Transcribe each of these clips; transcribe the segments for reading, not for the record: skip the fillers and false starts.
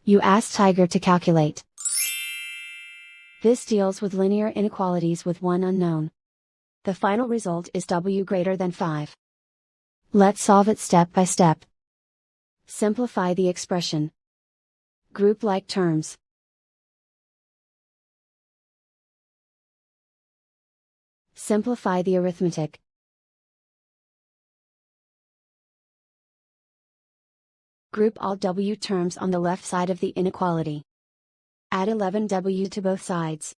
You ask Tiger to calculate. This deals with linear inequalities with one unknown. The final result is w greater than 5. Let's solve it step by step. Simplify the expression. Group like terms. Simplify the arithmetic. Group all w terms on the left side of the inequality. Add 11w to both sides.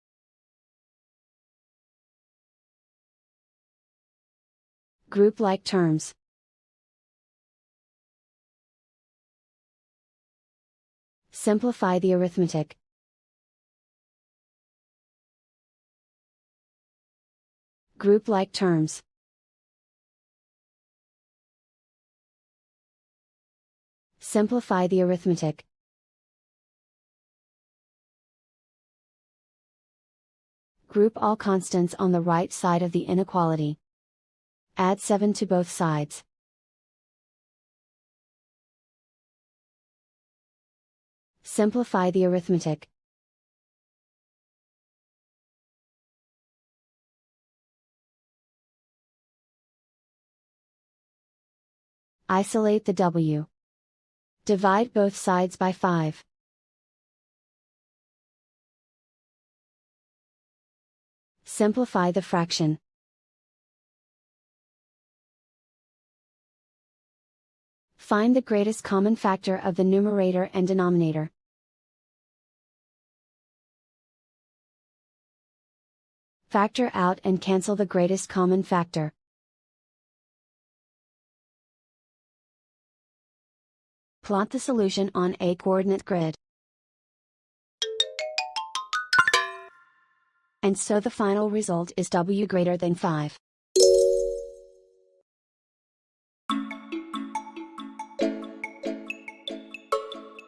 Group like terms. Simplify the arithmetic. Group like terms. Simplify the arithmetic. Group all constants on the right side of the inequality. Add 7 to both sides. Simplify the arithmetic. Isolate the w. Divide both sides by 5. Simplify the fraction. Find the greatest common factor of the numerator and denominator. Factor out and cancel the greatest common factor. Plot the solution on a coordinate grid. And so the final result is w greater than 5.